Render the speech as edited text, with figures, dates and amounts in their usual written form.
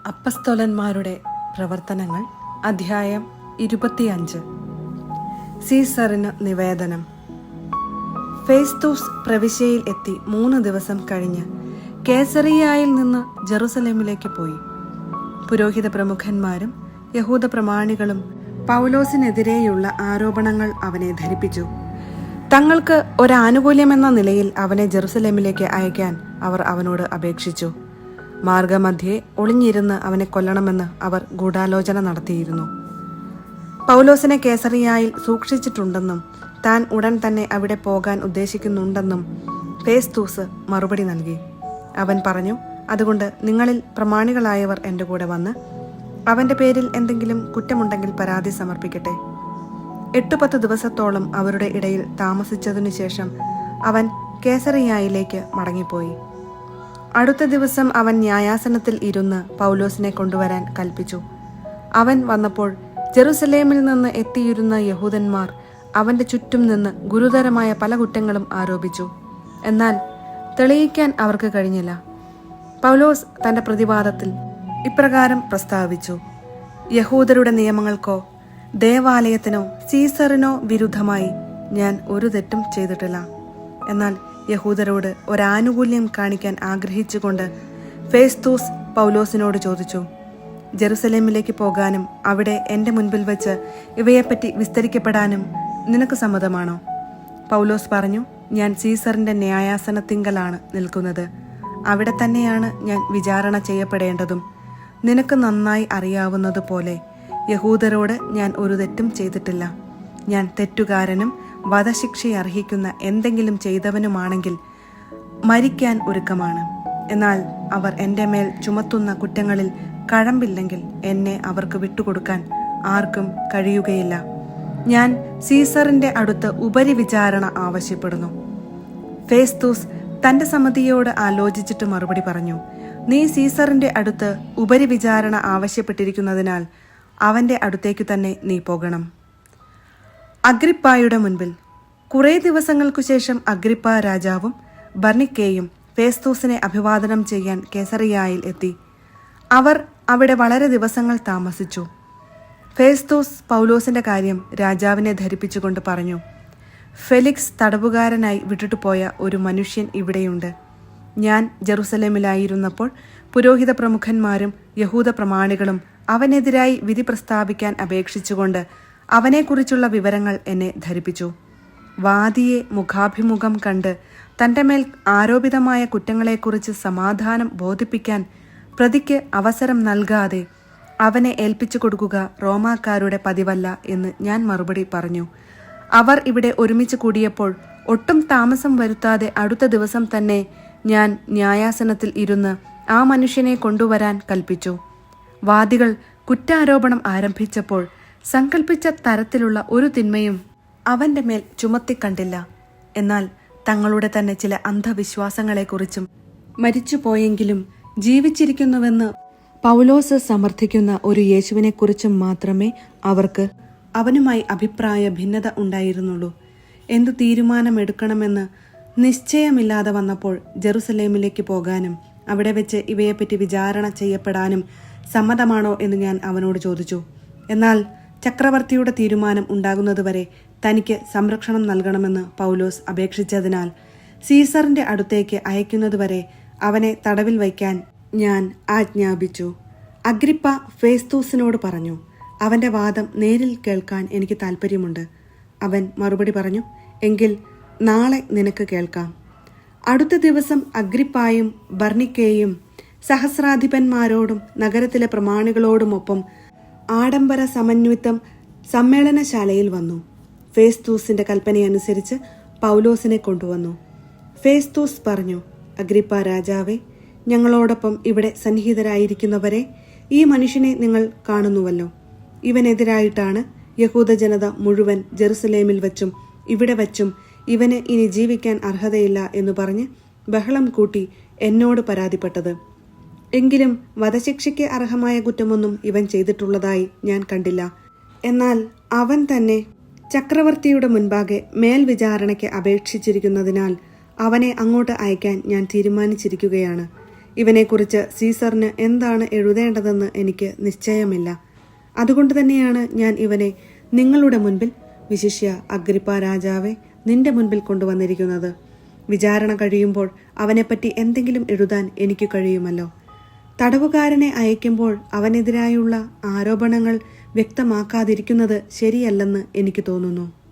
അപ്പസ്തോലന്മാരുടെ പ്രവർത്തനങ്ങൾ അധ്യായം 25. സീസറിന് നിവേദനം. ഫെസ്തൂസ് പ്രവിശ്യയിൽ എത്തി 3 ദിവസം കഴിഞ്ഞ് കേസറിയായിൽ നിന്ന് ജെറുസലേമിലേക്ക് പോയി. പുരോഹിത പ്രമുഖന്മാരും യഹൂദ പ്രമാണികളും പൗലോസിനെതിരെയുള്ള ആരോപണങ്ങൾ അവനെ ധരിപ്പിച്ചു. തങ്ങൾക്ക് ഒരാനുകൂല്യമെന്ന നിലയിൽ അവനെ ജെറുസലേമിലേക്ക് അയക്കാൻ അവർ അവനോട് അപേക്ഷിച്ചു. മാർഗമധ്യേ ഒളിഞ്ഞിരുന്ന് അവനെ കൊല്ലണമെന്ന് അവർ ഗൂഢാലോചന നടത്തിയിരുന്നു. പൗലോസിനെ കേസറിയായിൽ സൂക്ഷിച്ചിട്ടുണ്ടെന്നും താൻ ഉടൻ തന്നെ അവിടെ പോകാൻ ഉദ്ദേശിക്കുന്നുണ്ടെന്നും ഫെസ്തൂസ് മറുപടി നൽകി. അവൻ പറഞ്ഞു, അതുകൊണ്ട് നിങ്ങളിൽ പ്രമാണികളായവർ എൻ്റെ കൂടെ വന്ന് അവൻ്റെ പേരിൽ എന്തെങ്കിലും കുറ്റമുണ്ടെങ്കിൽ പരാതി സമർപ്പിക്കട്ടെ. 8-10 ദിവസത്തോളം അവരുടെ ഇടയിൽ താമസിച്ചതിനു ശേഷം അവൻ കേസറിയായിലേക്ക് മടങ്ങിപ്പോയി. അടുത്ത ദിവസം അവൻ ന്യായാസനത്തിൽ ഇരുന്ന് പൗലോസിനെ കൊണ്ടുവരാൻ കൽപ്പിച്ചു. അവൻ വന്നപ്പോൾ ജെറുസലേമിൽ നിന്ന് എത്തിയിരുന്ന യഹൂദന്മാർ അവന്റെ ചുറ്റും നിന്ന് ഗുരുതരമായ പല കുറ്റങ്ങളും ആരോപിച്ചു. എന്നാൽ തെളിയിക്കാൻ അവർക്ക് കഴിഞ്ഞില്ല. പൗലോസ് തന്റെ പ്രതിവാദത്തിൽ ഇപ്രകാരം പ്രസ്താവിച്ചു: യഹൂദരുടെ നിയമങ്ങൾക്കോ ദേവാലയത്തിനോ സീസറിനോ വിരുദ്ധമായി ഞാൻ ഒരു തെറ്റും ചെയ്തിട്ടില്ല. എന്നാൽ യഹൂദരോട് ഒരാനുകൂല്യം കാണിക്കാൻ ആഗ്രഹിച്ചുകൊണ്ട് ഫെസ്തൂസ് പൗലോസിനോട് ചോദിച്ചു, ജെറുസലേമിലേക്ക് പോകാനും അവിടെ എൻ്റെ മുൻപിൽ വെച്ച് ഇവയെപ്പറ്റി വിസ്തരിക്കപ്പെടാനും നിനക്ക് സമ്മതമാണോ? പൗലോസ് പറഞ്ഞു, ഞാൻ സീസറിന്റെ ന്യായാസനത്തിങ്കലാണ് നിൽക്കുന്നത്. അവിടെ തന്നെയാണ് ഞാൻ വിചാരണ ചെയ്യപ്പെടേണ്ടതും. നിനക്ക് നന്നായി അറിയാവുന്നതുപോലെ യഹൂദരോട് ഞാൻ ഒരു തെറ്റും ചെയ്തിട്ടില്ല. ഞാൻ തെറ്റുകാരനും വധശിക്ഷയർഹിക്കുന്ന എന്തെങ്കിലും ചെയ്തവനുമാണെങ്കിൽ മരിക്കാൻ ഒരുക്കമാണ്. എന്നാൽ അവർ എൻ്റെ മേൽ ചുമത്തുന്ന കുറ്റങ്ങളിൽ കഴമ്പില്ലെങ്കിൽ എന്നെ അവർക്ക് വിട്ടുകൊടുക്കാൻ ആർക്കും കഴിയുകയില്ല. ഞാൻ സീസറിന്റെ അടുത്ത് ഉപരിവിചാരണ ആവശ്യപ്പെടുന്നു. ഫെസ്തൂസ് തന്റെ സമിതിയോട് ആലോചിച്ചിട്ട് മറുപടി പറഞ്ഞു, നീ സീസറിന്റെ അടുത്ത് ഉപരിവിചാരണ ആവശ്യപ്പെട്ടിരിക്കുന്നതിനാൽ അവന്റെ അടുത്തേക്കു തന്നെ നീ പോകണം. അഗ്രിപ്പായുടെ മുൻപിൽ. കുറേ ദിവസങ്ങൾക്കു ശേഷം അഗ്രിപ്പ രാജാവും ബർണിക്കേയും ഫെസ്തൂസിനെ അഭിവാദനം ചെയ്യാൻ കേസറിയായിൽ എത്തി. അവർ അവിടെ വളരെ ദിവസങ്ങൾ താമസിച്ചു. ഫെസ്തൂസ് പൗലോസിന്റെ കാര്യം രാജാവിനെ ധരിപ്പിച്ചുകൊണ്ട് പറഞ്ഞു, ഫെലിക്സ് തടവുകാരനായി വിട്ടിട്ടു പോയ ഒരു മനുഷ്യൻ ഇവിടെയുണ്ട്. ഞാൻ ജെറുസലേമിലായിരുന്നപ്പോൾ പുരോഹിത പ്രമുഖന്മാരും യഹൂദ പ്രമാണികളും അവനെതിരായി വിധി പ്രസ്താവിക്കാൻ അപേക്ഷിച്ചുകൊണ്ട് അവനെക്കുറിച്ചുള്ള വിവരങ്ങൾ എന്നെ ധരിപ്പിച്ചു. വാദിയെ മുഖാഭിമുഖം കണ്ട് തൻ്റെ മേൽ ആരോപിതമായ കുറ്റങ്ങളെക്കുറിച്ച് സമാധാനം ബോധിപ്പിക്കാൻ പ്രതിക്ക് അവസരം നൽകാതെ അവനെ ഏൽപ്പിച്ചു കൊടുക്കുക റോമാക്കാരുടെ പതിവല്ല എന്ന് ഞാൻ മറുപടി പറഞ്ഞു. അവർ ഇവിടെ ഒരുമിച്ച് കൂടിയപ്പോൾ ഒട്ടും താമസം വരുത്താതെ അടുത്ത ദിവസം തന്നെ ഞാൻ ന്യായാസനത്തിൽ ഇരുന്ന് ആ മനുഷ്യനെ കൊണ്ടുവരാൻ കൽപ്പിച്ചു. വാദികൾ കുറ്റാരോപണം ആരംഭിച്ചപ്പോൾ സങ്കൽപ്പിച്ച തരത്തിലുള്ള ഒരു തിന്മയും അവന്റെ മേൽ ചുമത്തിക്കണ്ടില്ല. എന്നാൽ തങ്ങളുടെ തന്നെ ചില അന്ധവിശ്വാസങ്ങളെക്കുറിച്ചും മരിച്ചുപോയെങ്കിലും ജീവിച്ചിരിക്കുന്നുവെന്ന് പൗലോസ് സമർത്ഥിക്കുന്ന ഒരു യേശുവിനെക്കുറിച്ചും മാത്രമേ അവർക്ക് അവനുമായി അഭിപ്രായ ഭിന്നത ഉണ്ടായിരുന്നുള്ളൂ. എന്തു തീരുമാനമെടുക്കണമെന്ന് നിശ്ചയമില്ലാതെ വന്നപ്പോൾ ജെറുസലേമിലേക്ക് പോകാനും അവിടെ വെച്ച് ഇവയെപ്പറ്റി വിചാരണ ചെയ്യപ്പെടാനും സമ്മതമാണോ എന്ന് ഞാൻ അവനോട് ചോദിച്ചു. എന്നാൽ ചക്രവർത്തിയുടെ തീരുമാനം ഉണ്ടാകുന്നതുവരെ തനിക്ക് സംരക്ഷണം നൽകണമെന്ന് പൗലോസ് അപേക്ഷിച്ചതിനാൽ സീസറിന്റെ അടുത്തേക്ക് അയക്കുന്നതുവരെ അവനെ തടവിൽ വയ്ക്കാൻ ഞാൻ ആജ്ഞാപിച്ചു. അഗ്രിപ്പ ഫെസ്തൂസിനോട് പറഞ്ഞു, അവന്റെ വാദം നേരിൽ കേൾക്കാൻ എനിക്ക് താല്പര്യമുണ്ട്. അവൻ മറുപടി പറഞ്ഞു, എങ്കിൽ നാളെ നിനക്ക് കേൾക്കാം. അടുത്ത ദിവസം അഗ്രിപ്പായും ബർണിക്കേയും സഹസ്രാധിപന്മാരോടും നഗരത്തിലെ പ്രമാണികളോടുമൊപ്പം ആഡംബര സമന്വിതം സമ്മേളനശാലയിൽ വന്നു. ഫെസ്തൂസിന്റെ കൽപ്പനയനുസരിച്ച് പൗലോസിനെ കൊണ്ടുവന്നു. ഫെസ്തൂസ് പറഞ്ഞു, അഗ്രിപ്പ രാജാവേ, ഞങ്ങളോടൊപ്പം ഇവിടെ സന്നിഹിതരായിരിക്കുന്നവരെ, ഈ മനുഷ്യനെ നിങ്ങൾ കാണുന്നുവല്ലോ. ഇവനെതിരായിട്ടാണ് യഹൂദ ജനത മുഴുവൻ ജെറുസലേമിൽ വച്ചും ഇവിടെ വച്ചും ഇവന് ഇനി ജീവിക്കാൻ അർഹതയില്ല എന്ന് പറഞ്ഞ് ബഹളം കൂട്ടി എന്നോട് പരാതിപ്പെട്ടത്. എങ്കിലും വധശിക്ഷയ്ക്ക് അർഹമായ കുറ്റമൊന്നും ഇവൻ ചെയ്തിട്ടുള്ളതായി ഞാൻ കണ്ടില്ല. എന്നാൽ അവൻ തന്നെ ചക്രവർത്തിയുടെ മുൻപാകെ മേൽവിചാരണയ്ക്ക് അപേക്ഷിച്ചിരിക്കുന്നതിനാൽ അവനെ അങ്ങോട്ട് അയക്കാൻ ഞാൻ തീരുമാനിച്ചിരിക്കുകയാണ്. ഇവനെക്കുറിച്ച് സീസറിന് എന്താണ് എഴുതേണ്ടതെന്ന് എനിക്ക് നിശ്ചയമില്ല. അതുകൊണ്ട് തന്നെയാണ് ഞാൻ ഇവനെ നിങ്ങളുടെ മുൻപിൽ, വിശിഷ്യ അഗ്രിപ്പാ രാജാവെ, നിന്റെ മുൻപിൽ കൊണ്ടുവന്നിരിക്കുന്നത്. വിചാരണ കഴിയുമ്പോൾ അവനെപ്പറ്റി എന്തെങ്കിലും എഴുതാൻ എനിക്ക് കഴിയുമല്ലോ. തടവുകാരനെ അയക്കുമ്പോൾ അവനെതിരായുള്ള ആരോപണങ്ങൾ വ്യക്തമാക്കാതിരിക്കുന്നത് ശരിയല്ലെന്ന് എനിക്ക് തോന്നുന്നു.